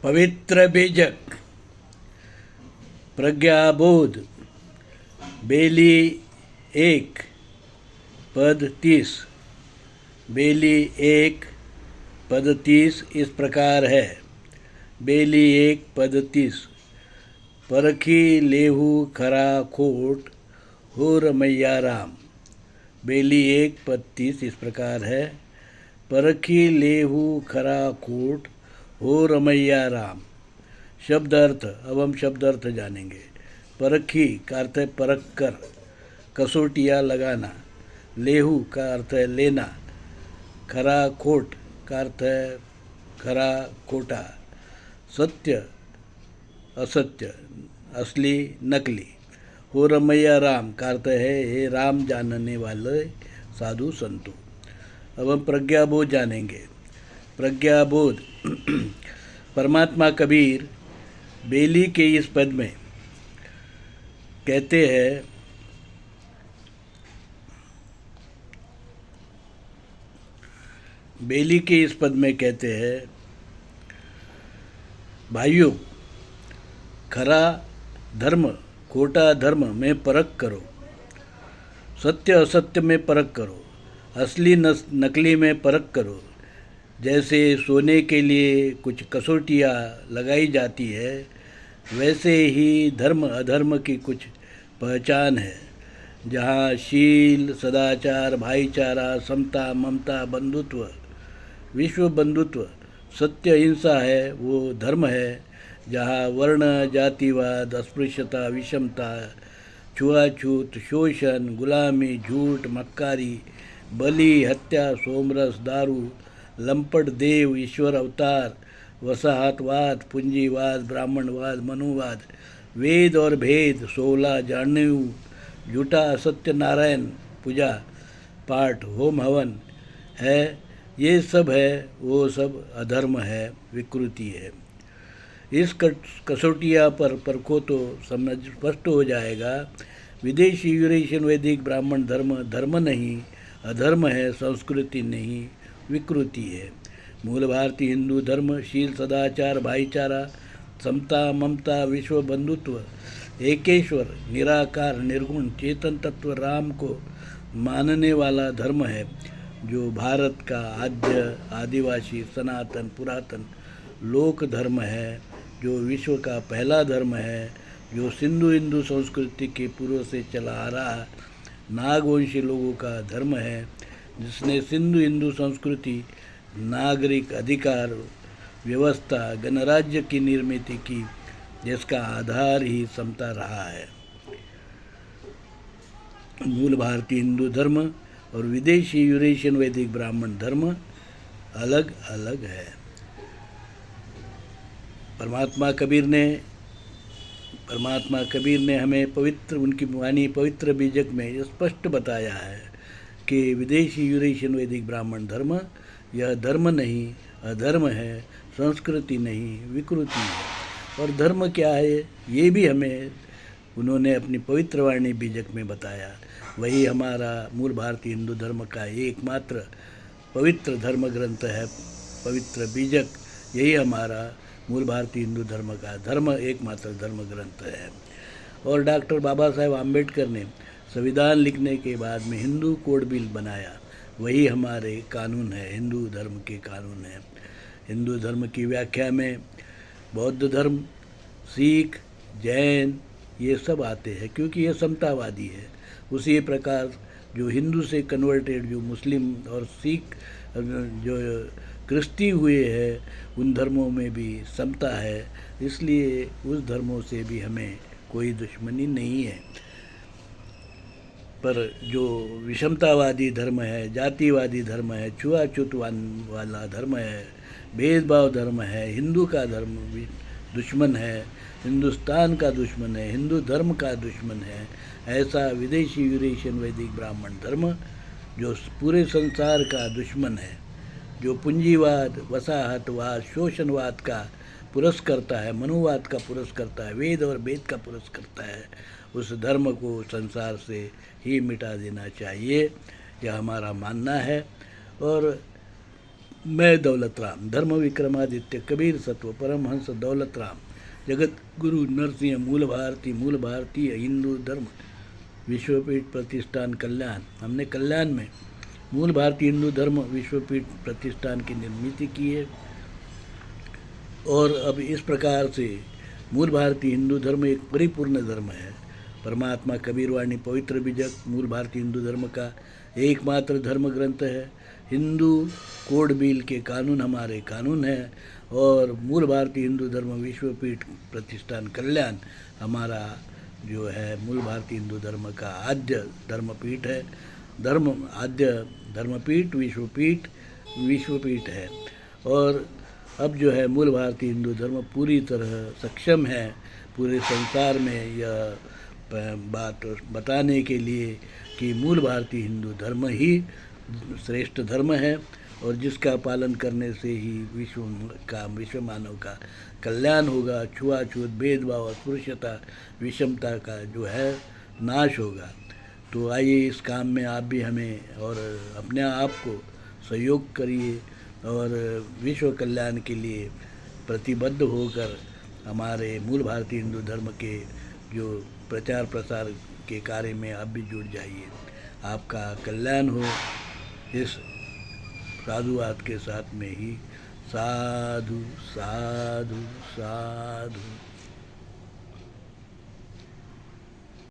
पवित्र बीजक, प्रज्ञाबोध, बेली 1 पद 30। बेली 1 पद 30 इस प्रकार है। बेली 1 पद 30। परखी लेहू खरा खोट हो रमैया राम। बेली 1 पद 30 इस प्रकार है। परखी लेहू खरा खोट हो रमैया राम। शब्द अर्थ, अब हम शब्द अर्थ जानेंगे। परखी का अर्थ है परख कर, कसौटियाँ लगाना। लेहू का अर्थ है लेना। खरा खोट का अर्थ है खरा खोटा। सत्य असत्य, असली नकली। हो रमैया राम का अर्थ है हे राम जानने वाले साधु संतों। अब हम प्रज्ञाबोध जानेंगे। प्रज्ञाबोध परमात्मा कबीर बेली के इस पद में कहते हैं, बेली के इस पद में कहते हैं, भाइयों खरा धर्म खोटा धर्म में परख करो, सत्य असत्य में परख करो, असली नकली में परख करो। जैसे सोने के लिए कुछ कसौटियाँ लगाई जाती है, वैसे ही धर्म अधर्म की कुछ पहचान है। जहाँ शील सदाचार भाईचारा समता ममता बंधुत्व विश्व बंधुत्व सत्य अहिंसा है, वो धर्म है। जहाँ वर्ण जातिवाद अस्पृश्यता विषमता छुआछूत शोषण गुलामी झूठ मक्कारी बलि हत्या सोमरस दारू लंपट देव ईश्वर अवतार वसाहतवाद पूंजीवाद ब्राह्मणवाद मनुवाद वेद और भेद 16 जानेऊ झूठा असत्य नारायण पूजा पाठ होम हवन है, ये सब है, वो सब अधर्म है, विकृति है। इस कसौटिया पर परखो तो समझ स्पष्ट हो जाएगा। विदेशी यूरेशियन वैदिक ब्राह्मण धर्म धर्म नहीं अधर्म है, संस्कृति नहीं विकृति है। मूल भारतीय हिंदू धर्म शील सदाचार भाईचारा समता ममता विश्व बंधुत्व एकेश्वर निराकार निर्गुण चेतन तत्व राम को मानने वाला धर्म है, जो भारत का आद्य आदिवासी सनातन पुरातन लोक धर्म है, जो विश्व का पहला धर्म है, जो सिंधु हिंदू संस्कृति के पूर्व से चला आ रहा नागवंशी लोगों का धर्म है, जिसने सिंधु हिंदू संस्कृति नागरिक अधिकार व्यवस्था गणराज्य की निर्मित की, जिसका आधार ही समता रहा है। मूल भारतीय हिंदू धर्म और विदेशी यूरेशियन वैदिक ब्राह्मण धर्म अलग अलग है। परमात्मा कबीर ने हमें पवित्र उनकी वाणी पवित्र बीजक में स्पष्ट बताया है कि विदेशी यूरेशियन वैदिक ब्राह्मण धर्म यह धर्म नहीं अधर्म है, संस्कृति नहीं विकृति है। और धर्म क्या है ये भी हमें उन्होंने अपनी पवित्र वाणी बीजक में बताया। वही हमारा मूल भारतीय हिंदू धर्म का एकमात्र पवित्र धर्म ग्रंथ है, पवित्र बीजक। यही हमारा मूल भारतीय हिंदू धर्म का धर्म एकमात्र धर्म ग्रंथ है। और डॉक्टर बाबा साहेब आम्बेडकर ने संविधान लिखने के बाद में हिंदू कोड बिल बनाया, वही हमारे कानून है, हिंदू धर्म के कानून है। हिंदू धर्म की व्याख्या में बौद्ध धर्म सिख जैन ये सब आते हैं, क्योंकि ये समतावादी है। उसी प्रकार जो हिंदू से कन्वर्टेड जो मुस्लिम और सिख जो क्रिस्ती हुए हैं, उन धर्मों में भी समता है, इसलिए उस धर्मों से भी हमें कोई दुश्मनी नहीं है। पर जो विषमतावादी धर्म है जातिवादी धर्म है छुआछूत वाला धर्म है भेदभाव धर्म है, हिंदू का धर्म भी दुश्मन है, हिंदुस्तान का दुश्मन है, हिंदू धर्म का दुश्मन है, ऐसा विदेशी यूरेशियन वैदिक ब्राह्मण धर्म जो पूरे संसार का दुश्मन है, जो पूंजीवाद वसाहतवाद शोषणवाद का पुरस्कर्ता है, मनुवाद का पुरस्कर्ता है, वेद और वेद का पुरस्कर्ता है, उस धर्म को संसार से ही मिटा देना चाहिए, यह हमारा मानना है। और मैं दौलत राम, धर्म विक्रमादित्य कबीर सत्व परमहंस दौलत राम, जगत गुरु नरसिंह मूल भारतीय हिंदू धर्म विश्वपीठ प्रतिष्ठान कल्याण। हमने कल्याण में मूल भारतीय हिंदू धर्म विश्वपीठ प्रतिष्ठान की निर्मित की है। और अब इस प्रकार से मूल भारतीय हिंदू धर्म एक परिपूर्ण धर्म है। परमात्मा कबीरवाणी पवित्र बीजक मूल भारतीय हिंदू धर्म का एकमात्र धर्म ग्रंथ है। हिंदू कोड बिल के कानून हमारे कानून हैं और मूल भारतीय हिंदू धर्म विश्वपीठ प्रतिष्ठान कल्याण हमारा जो है मूल भारतीय हिंदू धर्म का आद्य धर्मपीठ है। आद्य धर्मपीठ विश्वपीठ है। और अब जो है मूल भारतीय हिंदू धर्म पूरी तरह सक्षम है पूरे संसार में यह बात बताने के लिए कि मूल भारतीय हिंदू धर्म ही श्रेष्ठ धर्म है और जिसका पालन करने से ही विश्व मानव का कल्याण होगा। छुआछूत, भेदभाव, अस्पृश्यता, विषमता का जो है नाश होगा। तो आइए इस काम में आप भी हमें और अपने आप को सहयोग करिए और विश्व कल्याण के लिए प्रतिबद्ध होकर हमारे मूल भारतीय हिंदू धर्म के जो प्रचार प्रसार के कार्य में आप भी जुड़ जाइए। आपका कल्याण हो इस साधुवाद के साथ में ही। साधु साधु साधु।